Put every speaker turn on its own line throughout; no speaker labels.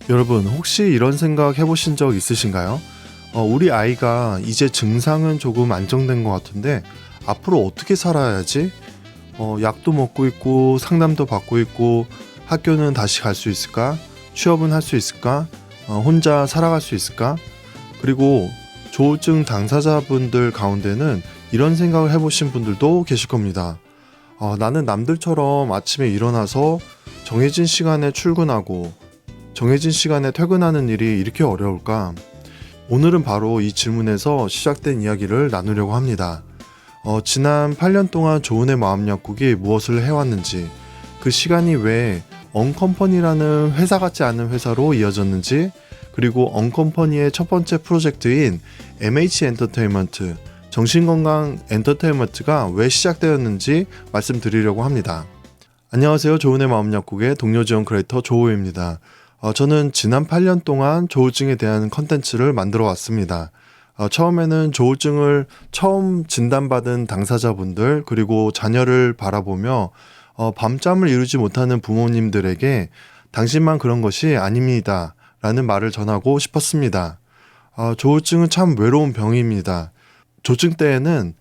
여러분, 혹시 이런 생각 해보신 적 있으신가요? 우리 아이가 이제 증상은 조금 안정된 것 같은데 앞으로 어떻게 살아야지? 약도 먹고 있고 상담도 받고 있고 학교는 다시 갈 수 있을까? 취업은 할 수 있을까? 혼자 살아갈 수 있을까? 그리고 조울증 당사자분들 가운데는 이런 생각을 해보신 분들도 계실 겁니다. 나는 남들처럼 아침에 일어나서 정해진 시간에 출근하고 정해진 시간에 퇴근하는 일이 이렇게 어려울까? 오늘은 바로 이 질문에서 시작된 이야기를 나누려고 합니다. 지난 8년 동안 조은의 마음 약국이 무엇을 해왔는지, 그 시간이 왜 언컴퍼니라는 회사 같지 않은 회사로 이어졌는지, 그리고 언컴퍼니의 첫 번째 프로젝트인 MH 엔터테인먼트, 정신건강 엔터테인먼트가 왜 시작되었는지 말씀드리려고 합니다. 안녕하세요. 조은의 마음 약국의 동료 지원 크리에이터 조우입니다. 저는 지난 8년 동안 조울증에 대한 컨텐츠를 만들어 왔습니다. 처음에는 조울증을 처음 진단받은 당사자분들 그리고 자녀를 바라보며 밤잠을 이루지 못하는 부모님들에게 당신만 그런 것이 아닙니다 라는 말을 전하고 싶었습니다. 조울증은 참 외로운 병입니다. 조증 때에는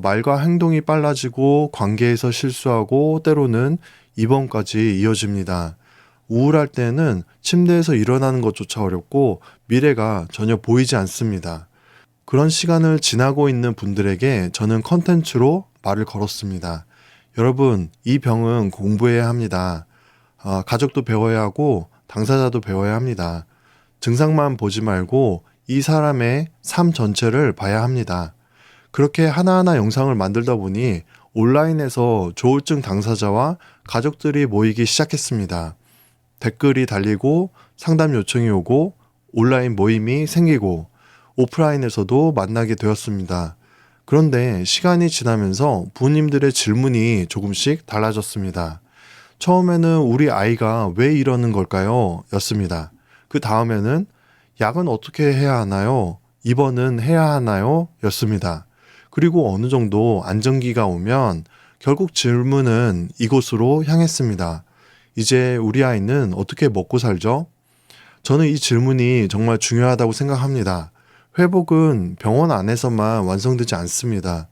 말과 행동이 빨라지고 관계에서 실수하고 때로는 입원까지 이어집니다. 우울할 때는 침대에서 일어나는 것조차 어렵고 미래가 전혀 보이지 않습니다. 그런 시간을 지나고 있는 분들에게 저는 컨텐츠로 말을 걸었습니다. 여러분, 이 병은 공부해야 합니다. 가족도 배워야 하고 당사자도 배워야 합니다. 증상만 보지 말고 이 사람의 삶 전체를 봐야 합니다. 그렇게 하나하나 영상을 만들다 보니 온라인에서 조울증 당사자와 가족들이 모이기 시작했습니다. 댓글이 달리고 상담 요청이 오고 온라인 모임이 생기고 오프라인에서도 만나게 되었습니다. 그런데 시간이 지나면서 부모님들의 질문이 조금씩 달라졌습니다. 처음에는 우리 아이가 왜 이러는 걸까요? 였습니다. 그 다음에는 약은 어떻게 해야 하나요? 입원은 해야 하나요? 였습니다. 그리고 어느 정도 안정기가 오면 결국 질문은 이곳으로 향했습니다. 이제 우리 아이는 어떻게 먹고 살죠? 저는 이 질문이 정말 중요하다고 생각합니다. 회복은 병원 안에서만 완성되지 않습니다.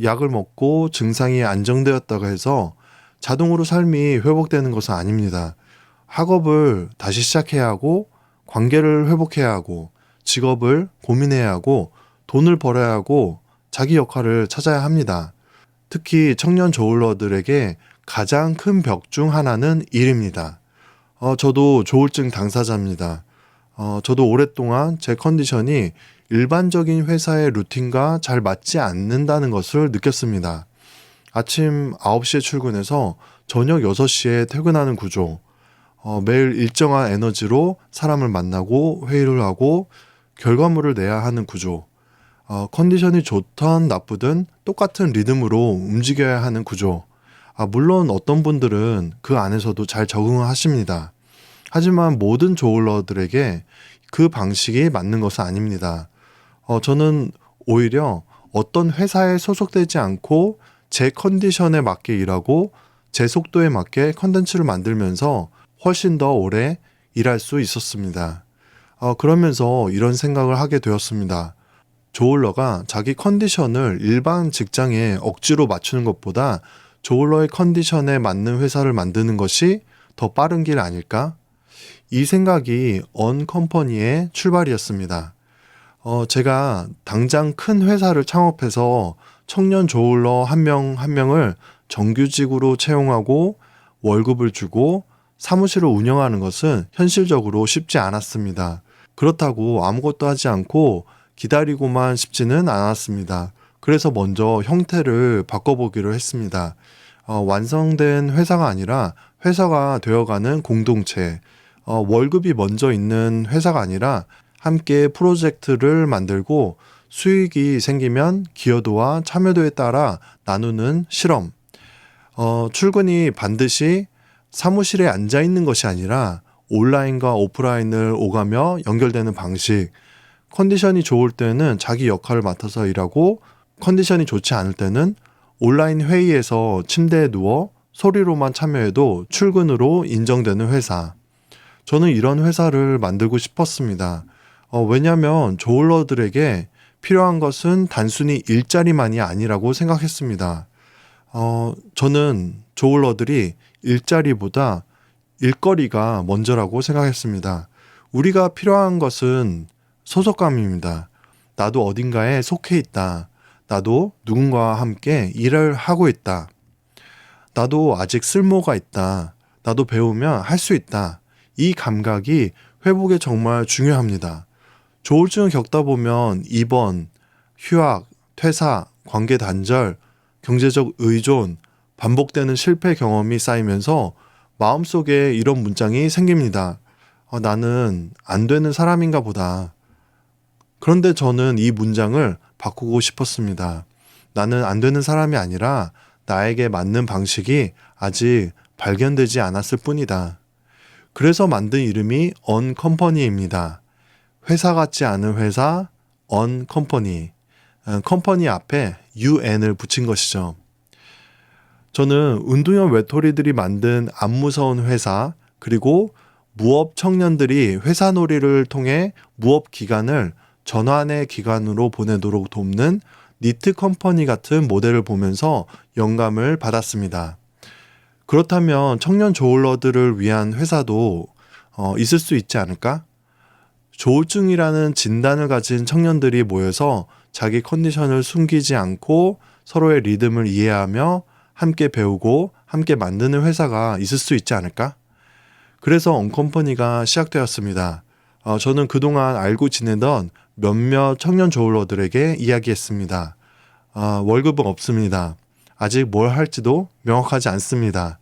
약을 먹고 증상이 안정되었다고 해서 자동으로 삶이 회복되는 것은 아닙니다. 학업을 다시 시작해야 하고, 관계를 회복해야 하고, 직업을 고민해야 하고, 돈을 벌어야 하고, 자기 역할을 찾아야 합니다. 특히 청년 저울러들에게 가장 큰 벽 중 하나는 일입니다. 저도 조울증 당사자입니다. 저도 오랫동안 제 컨디션이 일반적인 회사의 루틴과 잘 맞지 않는다는 것을 느꼈습니다. 아침 9시에 출근해서 저녁 6시에 퇴근하는 구조, 매일 일정한 에너지로 사람을 만나고 회의를 하고 결과물을 내야 하는 구조, 컨디션이 좋든 나쁘든 똑같은 리듬으로 움직여야 하는 구조. 물론 어떤 분들은 그 안에서도 잘 적응을 하십니다. 하지만 모든 조울러들에게 그 방식이 맞는 것은 아닙니다. 저는 오히려 어떤 회사에 소속되지 않고 제 컨디션에 맞게 일하고 제 속도에 맞게 컨텐츠를 만들면서 훨씬 더 오래 일할 수 있었습니다. 그러면서 이런 생각을 하게 되었습니다. 조울러가 자기 컨디션을 일반 직장에 억지로 맞추는 것보다 조울러의 컨디션에 맞는 회사를 만드는 것이 더 빠른 길 아닐까? 이 생각이 언컴퍼니의 출발이었습니다. 제가 당장 큰 회사를 창업해서 청년 조울러 한 명 한 명을 정규직으로 채용하고 월급을 주고 사무실을 운영하는 것은 현실적으로 쉽지 않았습니다. 그렇다고 아무것도 하지 않고 기다리고만 싶지는 않았습니다. 그래서 먼저 형태를 바꿔보기로 했습니다. 완성된 회사가 아니라 회사가 되어가는 공동체, 월급이 먼저 있는 회사가 아니라 함께 프로젝트를 만들고 수익이 생기면 기여도와 참여도에 따라 나누는 실험, 출근이 반드시 사무실에 앉아 있는 것이 아니라 온라인과 오프라인을 오가며 연결되는 방식, 컨디션이 좋을 때는 자기 역할을 맡아서 일하고 컨디션이 좋지 않을 때는 온라인 회의에서 침대에 누워 소리로만 참여해도 출근으로 인정되는 회사. 저는 이런 회사를 만들고 싶었습니다. 왜냐하면 조울러들에게 필요한 것은 단순히 일자리만이 아니라고 생각했습니다. 저는 조울러들이 일자리보다 일거리가 먼저라고 생각했습니다. 우리가 필요한 것은 소속감입니다. 나도 어딘가에 속해 있다. 나도 누군가와 함께 일을 하고 있다. 나도 아직 쓸모가 있다. 나도 배우면 할 수 있다. 이 감각이 회복에 정말 중요합니다. 조울증을 겪다 보면 입원, 휴학, 퇴사, 관계 단절, 경제적 의존, 반복되는 실패 경험이 쌓이면서 마음속에 이런 문장이 생깁니다. 나는 안 되는 사람인가 보다. 그런데 저는 이 문장을 바꾸고 싶었습니다. 나는 안 되는 사람이 아니라 나에게 맞는 방식이 아직 발견되지 않았을 뿐이다. 그래서 만든 이름이 언컴퍼니입니다. 회사 같지 않은 회사, 언컴퍼니. 컴퍼니 앞에 un을 붙인 것이죠. 저는 운동형 외톨이들이 만든 안 무서운 회사, 그리고 무업 청년들이 회사놀이를 통해 무업 기간을 전환의 기간으로 보내도록 돕는 니트 컴퍼니 같은 모델을 보면서 영감을 받았습니다. 그렇다면 청년 조울러들을 위한 회사도 있을 수 있지 않을까? 조울증이라는 진단을 가진 청년들이 모여서 자기 컨디션을 숨기지 않고 서로의 리듬을 이해하며 함께 배우고 함께 만드는 회사가 있을 수 있지 않을까? 그래서 언컴퍼니가 시작되었습니다. 저는 그동안 알고 지내던 몇몇 청년 조울러들에게 이야기했습니다. 월급은 없습니다. 아직 뭘 할지도 명확하지 않습니다.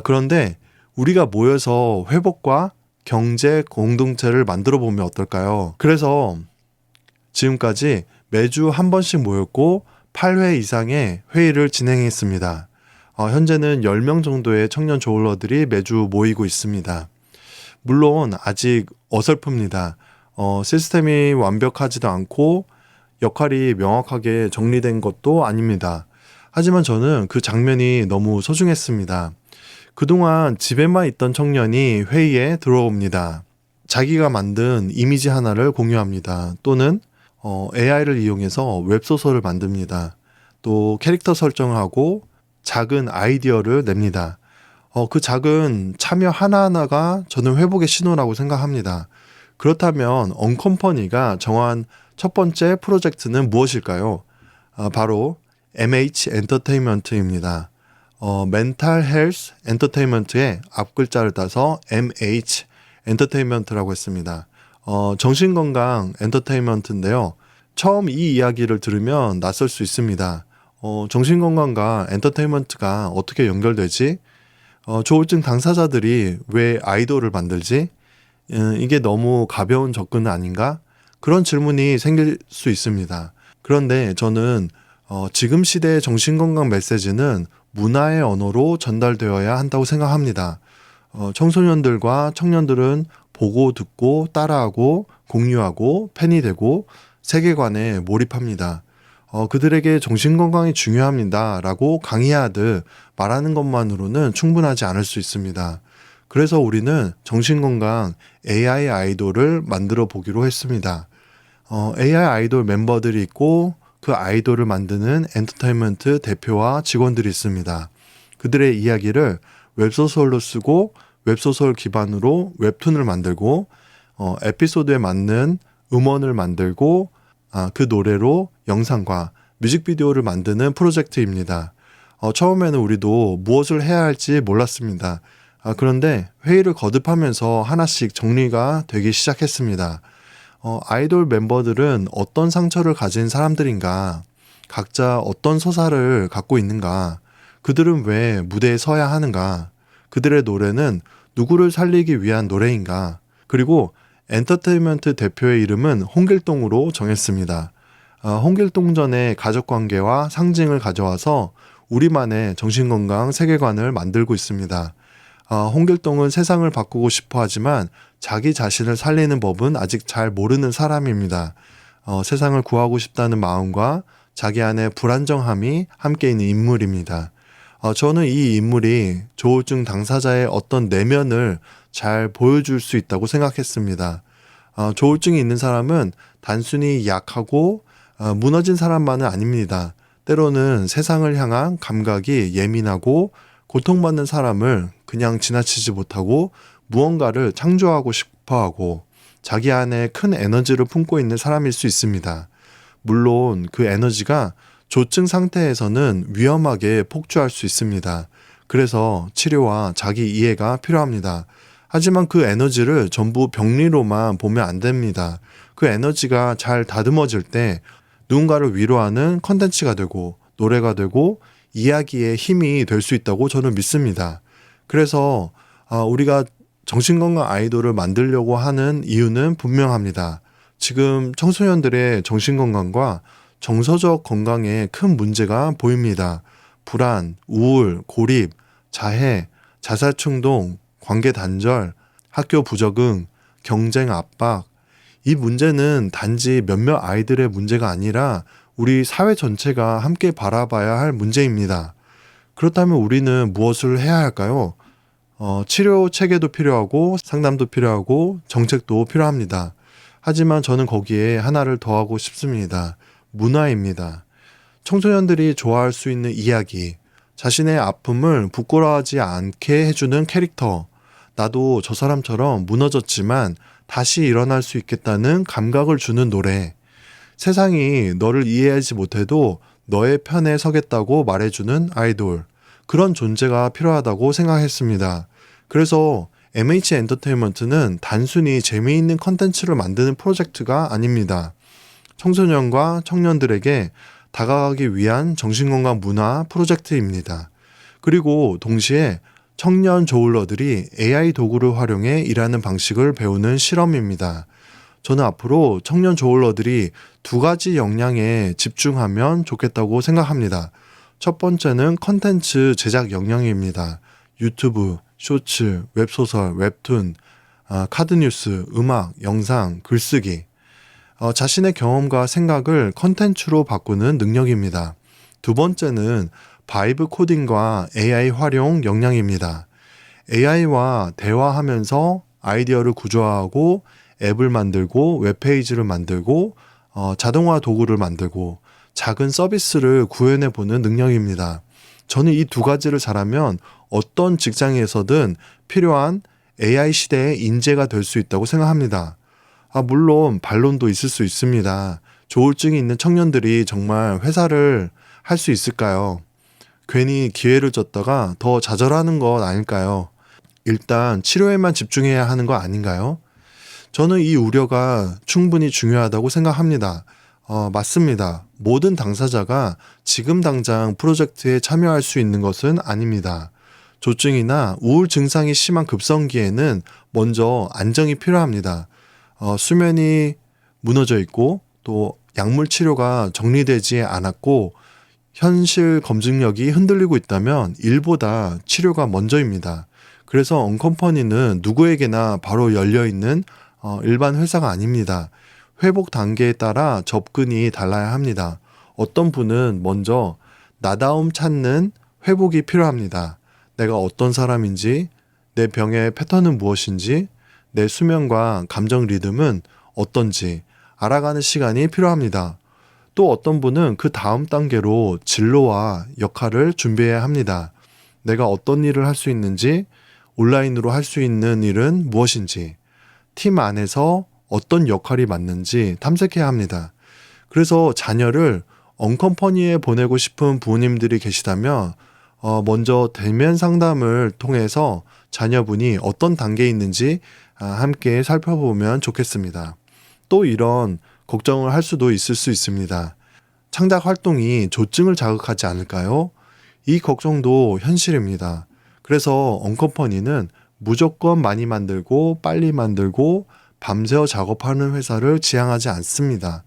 그런데 우리가 모여서 회복과 경제 공동체를 만들어 보면 어떨까요? 그래서 지금까지 매주 한 번씩 모였고 8회 이상의 회의를 진행했습니다. 현재는 10명 정도의 청년 조울러들이 매주 모이고 있습니다. 물론 아직 어설픕니다. 시스템이 완벽하지도 않고 역할이 명확하게 정리된 것도 아닙니다. 하지만 저는 그 장면이 너무 소중했습니다. 그동안 집에만 있던 청년이 회의에 들어옵니다. 자기가 만든 이미지 하나를 공유합니다. 또는 AI를 이용해서 웹소설을 만듭니다. 또 캐릭터 설정을 하고 작은 아이디어를 냅니다. 그 작은 참여 하나하나가 저는 회복의 신호라고 생각합니다. 그렇다면 언컴퍼니가 정한 첫 번째 프로젝트는 무엇일까요? 바로 MH 엔터테인먼트입니다. 멘탈 헬스 엔터테인먼트의 앞글자를 따서 MH 엔터테인먼트라고 했습니다. 정신건강 엔터테인먼트인데요. 처음 이 이야기를 들으면 낯설 수 있습니다. 정신건강과 엔터테인먼트가 어떻게 연결되지? 조울증 당사자들이 왜 아이돌을 만들지? 이게 너무 가벼운 접근 아닌가? 그런 질문이 생길 수 있습니다. 그런데 저는 지금 시대의 정신건강 메시지는 문화의 언어로 전달되어야 한다고 생각합니다. 청소년들과 청년들은 보고 듣고 따라하고 공유하고 팬이 되고 세계관에 몰입합니다. 그들에게 정신건강이 중요합니다 라고 강의하듯 말하는 것만으로는 충분하지 않을 수 있습니다. 그래서 우리는 정신건강 AI 아이돌을 만들어 보기로 했습니다. AI 아이돌 멤버들이 있고 그 아이돌을 만드는 엔터테인먼트 대표와 직원들이 있습니다. 그들의 이야기를 웹소설로 쓰고 웹소설 기반으로 웹툰을 만들고 에피소드에 맞는 음원을 만들고 그 노래로 영상과 뮤직비디오를 만드는 프로젝트입니다. 처음에는 우리도 무엇을 해야 할지 몰랐습니다. 그런데 회의를 거듭하면서 하나씩 정리가 되기 시작했습니다. 아이돌 멤버들은 어떤 상처를 가진 사람들인가? 각자 어떤 서사를 갖고 있는가? 그들은 왜 무대에 서야 하는가? 그들의 노래는 누구를 살리기 위한 노래인가? 그리고 엔터테인먼트 대표의 이름은 홍길동으로 정했습니다. 홍길동전의 가족관계와 상징을 가져와서 우리만의 정신건강 세계관을 만들고 있습니다. 홍길동은 세상을 바꾸고 싶어 하지만 자기 자신을 살리는 법은 아직 잘 모르는 사람입니다. 세상을 구하고 싶다는 마음과 자기 안에 불안정함이 함께 있는 인물입니다. 저는 이 인물이 조울증 당사자의 어떤 내면을 잘 보여줄 수 있다고 생각했습니다. 조울증이 있는 사람은 단순히 약하고 무너진 사람만은 아닙니다. 때로는 세상을 향한 감각이 예민하고 고통받는 사람을 그냥 지나치지 못하고 무언가를 창조하고 싶어하고 자기 안에 큰 에너지를 품고 있는 사람일 수 있습니다. 물론 그 에너지가 조증 상태에서는 위험하게 폭주할 수 있습니다. 그래서 치료와 자기 이해가 필요합니다. 하지만 그 에너지를 전부 병리로만 보면 안 됩니다. 그 에너지가 잘 다듬어질 때 누군가를 위로하는 컨텐츠가 되고 노래가 되고 이야기의 힘이 될 수 있다고 저는 믿습니다. 그래서 우리가 정신건강 아이돌을 만들려고 하는 이유는 분명합니다. 지금 청소년들의 정신건강과 정서적 건강에 큰 문제가 보입니다. 불안, 우울, 고립, 자해, 자살충동, 관계 단절, 학교 부적응, 경쟁 압박. 이 문제는 단지 몇몇 아이들의 문제가 아니라 우리 사회 전체가 함께 바라봐야 할 문제입니다. 그렇다면 우리는 무엇을 해야 할까요? 치료 체계도 필요하고 상담도 필요하고 정책도 필요합니다. 하지만 저는 거기에 하나를 더하고 싶습니다. 문화입니다. 청소년들이 좋아할 수 있는 이야기, 자신의 아픔을 부끄러워하지 않게 해주는 캐릭터, 나도 저 사람처럼 무너졌지만 다시 일어날 수 있겠다는 감각을 주는 노래, 세상이 너를 이해하지 못해도 너의 편에 서겠다고 말해주는 아이돌, 그런 존재가 필요하다고 생각했습니다. 그래서 MH 엔터테인먼트는 단순히 재미있는 컨텐츠를 만드는 프로젝트가 아닙니다. 청소년과 청년들에게 다가가기 위한 정신건강 문화 프로젝트입니다. 그리고 동시에 청년 조울러들이 AI 도구를 활용해 일하는 방식을 배우는 실험입니다. 저는 앞으로 청년 조울러들이 두 가지 역량에 집중하면 좋겠다고 생각합니다. 첫 번째는 컨텐츠 제작 역량입니다. 유튜브, 쇼츠, 웹소설, 웹툰, 카드뉴스, 음악, 영상, 글쓰기. 자신의 경험과 생각을 컨텐츠로 바꾸는 능력입니다. 두 번째는 바이브 코딩과 AI 활용 역량입니다. AI와 대화하면서 아이디어를 구조화하고 앱을 만들고 웹페이지를 만들고 자동화 도구를 만들고 작은 서비스를 구현해보는 능력입니다. 저는 이 두 가지를 잘하면 어떤 직장에서든 필요한 AI 시대의 인재가 될 수 있다고 생각합니다. 물론 반론도 있을 수 있습니다. 조울증이 있는 청년들이 정말 회사를 할 수 있을까요? 괜히 기회를 줬다가 더 좌절하는 것 아닐까요? 일단 치료에만 집중해야 하는 거 아닌가요? 저는 이 우려가 충분히 중요하다고 생각합니다. 맞습니다. 모든 당사자가 지금 당장 프로젝트에 참여할 수 있는 것은 아닙니다. 조증이나 우울 증상이 심한 급성기에는 먼저 안정이 필요합니다. 수면이 무너져 있고 또 약물 치료가 정리되지 않았고 현실 검증력이 흔들리고 있다면 일보다 치료가 먼저입니다. 그래서 언컴퍼니는 누구에게나 바로 열려있는 일반 회사가 아닙니다. 회복 단계에 따라 접근이 달라야 합니다. 어떤 분은 먼저 나다움 찾는 회복이 필요합니다. 내가 어떤 사람인지, 내 병의 패턴은 무엇인지, 내 수면과 감정 리듬은 어떤지 알아가는 시간이 필요합니다. 또 어떤 분은 그 다음 단계로 진로와 역할을 준비해야 합니다. 내가 어떤 일을 할 수 있는지, 온라인으로 할 수 있는 일은 무엇인지, 팀 안에서 어떤 역할이 맞는지 탐색해야 합니다. 그래서 자녀를 언컴퍼니에 보내고 싶은 부모님들이 계시다면 먼저 대면 상담을 통해서 자녀분이 어떤 단계에 있는지 함께 살펴보면 좋겠습니다. 또 이런 걱정을 할 수도 있을 수 있습니다. 창작 활동이 조증을 자극하지 않을까요? 이 걱정도 현실입니다. 그래서 언컴퍼니는 무조건 많이 만들고 빨리 만들고 밤새워 작업하는 회사를 지향하지 않습니다.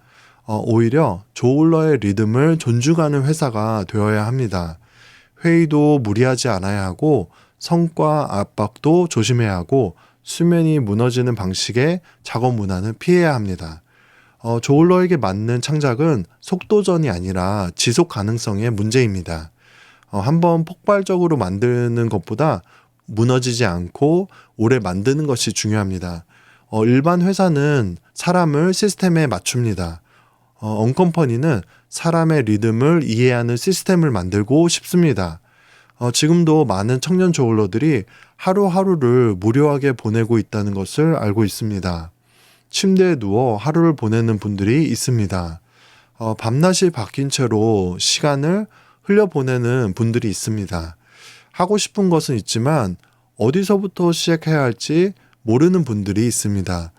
오히려 조울러의 리듬을 존중하는 회사가 되어야 합니다. 회의도 무리하지 않아야 하고 성과 압박도 조심해야 하고 수면이 무너지는 방식의 작업 문화는 피해야 합니다. 조울러에게 맞는 창작은 속도전이 아니라 지속 가능성의 문제입니다. 한번 폭발적으로 만드는 것보다 무너지지 않고 오래 만드는 것이 중요합니다. 일반 회사는 사람을 시스템에 맞춥니다. 언컴퍼니는 사람의 리듬을 이해하는 시스템을 만들고 싶습니다. 지금도 많은 청년 조울러들이 하루하루를 무료하게 보내고 있다는 것을 알고 있습니다. 침대에 누워 하루를 보내는 분들이 있습니다. 밤낮이 바뀐 채로 시간을 흘려보내는 분들이 있습니다. 하고 싶은 것은 있지만 어디서부터 시작해야 할지 모르는 분들이 있습니다.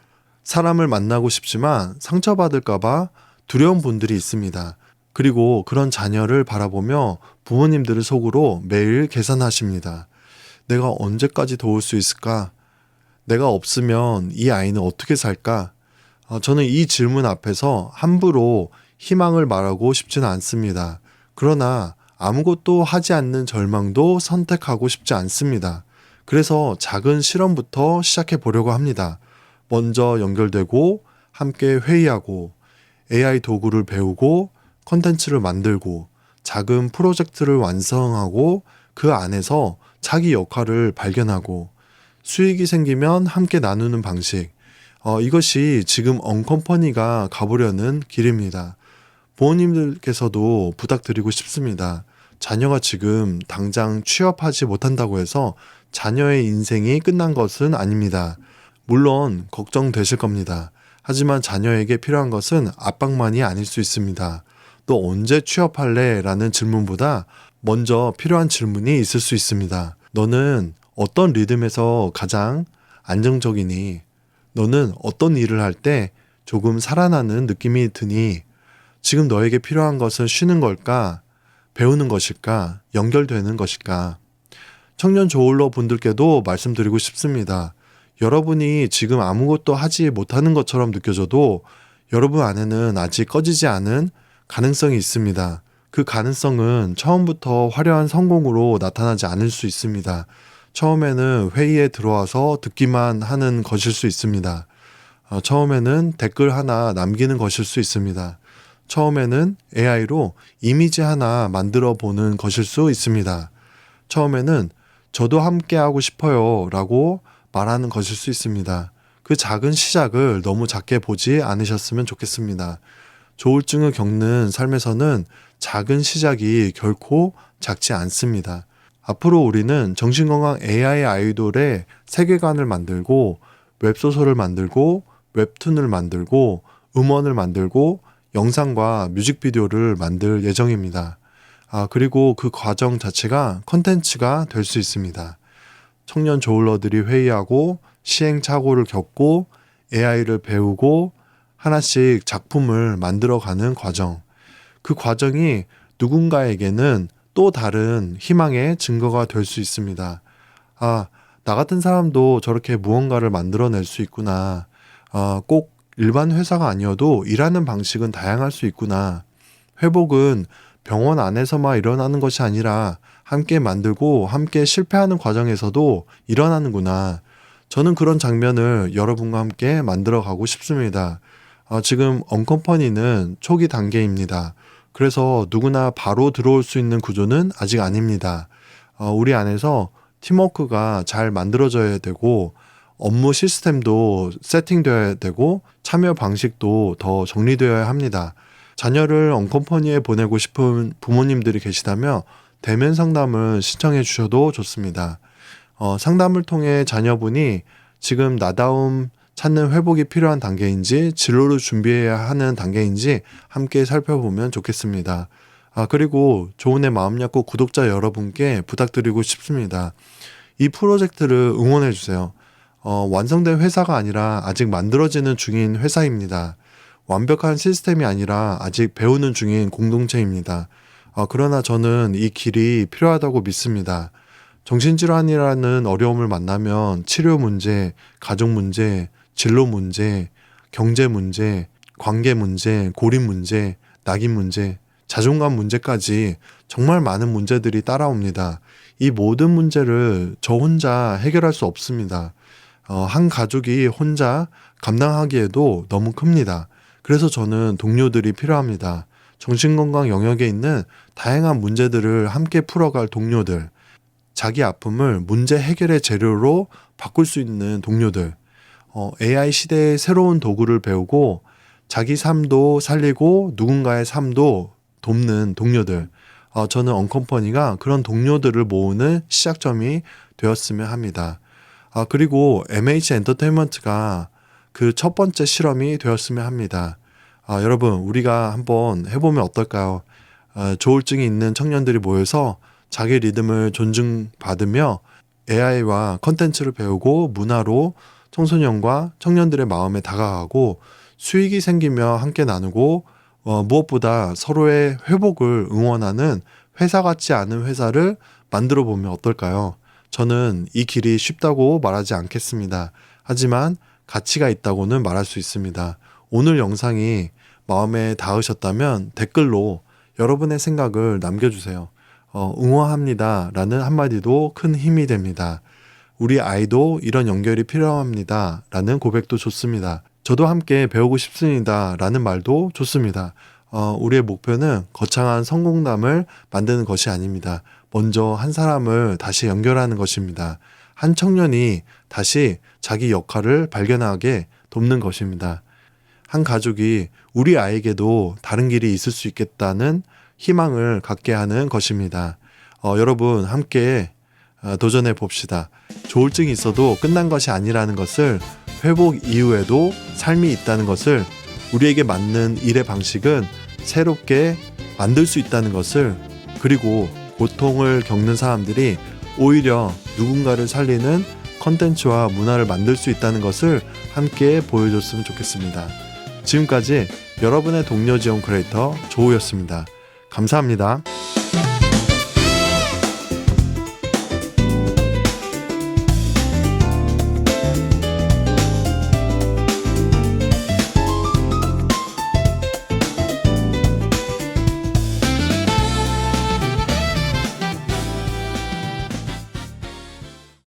사람을 만나고 싶지만 상처받을까봐 두려운 분들이 있습니다. 그리고 그런 자녀를 바라보며 부모님들을 속으로 매일 계산하십니다. 내가 언제까지 도울 수 있을까? 내가 없으면 이 아이는 어떻게 살까? 저는 이 질문 앞에서 함부로 희망을 말하고 싶지는 않습니다. 그러나 아무것도 하지 않는 절망도 선택하고 싶지 않습니다. 그래서 작은 실험부터 시작해 보려고 합니다. 먼저 연결되고 함께 회의하고 AI 도구를 배우고 컨텐츠를 만들고 작은 프로젝트를 완성하고 그 안에서 자기 역할을 발견하고 수익이 생기면 함께 나누는 방식. 이것이 지금 언컴퍼니가 가보려는 길입니다. 부모님들께서도 부탁드리고 싶습니다. 자녀가 지금 당장 취업하지 못한다고 해서 자녀의 인생이 끝난 것은 아닙니다. 물론 걱정되실 겁니다. 하지만 자녀에게 필요한 것은 압박만이 아닐 수 있습니다. 또 언제 취업할래? 라는 질문보다 먼저 필요한 질문이 있을 수 있습니다. 너는 어떤 리듬에서 가장 안정적이니? 너는 어떤 일을 할 때 조금 살아나는 느낌이 드니? 지금 너에게 필요한 것은 쉬는 걸까? 배우는 것일까? 연결되는 것일까? 청년 조울러 분들께도 말씀드리고 싶습니다. 여러분이 지금 아무것도 하지 못하는 것처럼 느껴져도 여러분 안에는 아직 꺼지지 않은 가능성이 있습니다. 그 가능성은 처음부터 화려한 성공으로 나타나지 않을 수 있습니다. 처음에는 회의에 들어와서 듣기만 하는 것일 수 있습니다. 처음에는 댓글 하나 남기는 것일 수 있습니다. 처음에는 AI로 이미지 하나 만들어 보는 것일 수 있습니다. 처음에는 저도 함께 하고 싶어요 라고 말하는 것일 수 있습니다. 그 작은 시작을 너무 작게 보지 않으셨으면 좋겠습니다. 조울증을 겪는 삶에서는 작은 시작이 결코 작지 않습니다. 앞으로 우리는 정신건강 AI 아이돌의 세계관을 만들고 웹소설을 만들고 웹툰을 만들고 음원을 만들고 영상과 뮤직비디오를 만들 예정입니다. 그리고 그 과정 자체가 컨텐츠가 될 수 있습니다. 청년 조울러들이 회의하고 시행착오를 겪고 AI를 배우고 하나씩 작품을 만들어가는 과정. 그 과정이 누군가에게는 또 다른 희망의 증거가 될 수 있습니다. 나 같은 사람도 저렇게 무언가를 만들어낼 수 있구나. 꼭 일반 회사가 아니어도 일하는 방식은 다양할 수 있구나. 회복은 병원 안에서만 일어나는 것이 아니라 함께 만들고 함께 실패하는 과정에서도 일어나는구나. 저는 그런 장면을 여러분과 함께 만들어 가고 싶습니다. 지금 언컴퍼니는 초기 단계입니다. 그래서 누구나 바로 들어올 수 있는 구조는 아직 아닙니다. 우리 안에서 팀워크가 잘 만들어져야 되고 업무 시스템도 세팅되어야 되고 참여 방식도 더 정리되어야 합니다. 자녀를 언컴퍼니에 보내고 싶은 부모님들이 계시다면 대면 상담을 신청해 주셔도 좋습니다. 상담을 통해 자녀분이 지금 나다움 찾는 회복이 필요한 단계인지 진로를 준비해야 하는 단계인지 함께 살펴보면 좋겠습니다. 그리고 조은의 마음약국 구독자 여러분께 부탁드리고 싶습니다. 이 프로젝트를 응원해 주세요. 완성된 회사가 아니라 아직 만들어지는 중인 회사입니다. 완벽한 시스템이 아니라 아직 배우는 중인 공동체입니다. 그러나 저는 이 길이 필요하다고 믿습니다. 정신질환이라는 어려움을 만나면 치료 문제, 가족 문제, 진로 문제, 경제 문제, 관계 문제, 고립 문제, 낙인 문제, 자존감 문제까지 정말 많은 문제들이 따라옵니다. 이 모든 문제를 저 혼자 해결할 수 없습니다. 한 가족이 혼자 감당하기에도 너무 큽니다. 그래서 저는 동료들이 필요합니다. 정신건강 영역에 있는 다양한 문제들을 함께 풀어갈 동료들. 자기 아픔을 문제 해결의 재료로 바꿀 수 있는 동료들, AI 시대의 새로운 도구를 배우고 자기 삶도 살리고 누군가의 삶도 돕는 동료들, 저는 언컴퍼니가 그런 동료들을 모으는 시작점이 되었으면 합니다. 그리고 MH 엔터테인먼트가 그 첫 번째 실험이 되었으면 합니다. 여러분, 우리가 한번 해보면 어떨까요? 조울증이 있는 청년들이 모여서 자기 리듬을 존중받으며 AI와 컨텐츠를 배우고 문화로 청소년과 청년들의 마음에 다가가고 수익이 생기며 함께 나누고 무엇보다 서로의 회복을 응원하는 회사 같지 않은 회사를 만들어 보면 어떨까요? 저는 이 길이 쉽다고 말하지 않겠습니다. 하지만 가치가 있다고는 말할 수 있습니다. 오늘 영상이 마음에 닿으셨다면 댓글로 여러분의 생각을 남겨주세요. 응원합니다 라는 한마디도 큰 힘이 됩니다. 우리 아이도 이런 연결이 필요합니다 라는 고백도 좋습니다. 저도 함께 배우고 싶습니다 라는 말도 좋습니다. 우리의 목표는 거창한 성공담을 만드는 것이 아닙니다. 먼저 한 사람을 다시 연결하는 것입니다. 한 청년이 다시 자기 역할을 발견하게 돕는 것입니다. 한 가족이 우리 아이에게도 다른 길이 있을 수 있겠다는 희망을 갖게 하는 것입니다. 여러분 함께 도전해 봅시다. 조울증이 있어도 끝난 것이 아니라는 것을, 회복 이후에도 삶이 있다는 것을, 우리에게 맞는 일의 방식은 새롭게 만들 수 있다는 것을, 그리고 고통을 겪는 사람들이 오히려 누군가를 살리는 컨텐츠와 문화를 만들 수 있다는 것을 함께 보여줬으면 좋겠습니다. 지금까지 여러분의 동료 지원 크리에이터 조우였습니다. 감사합니다.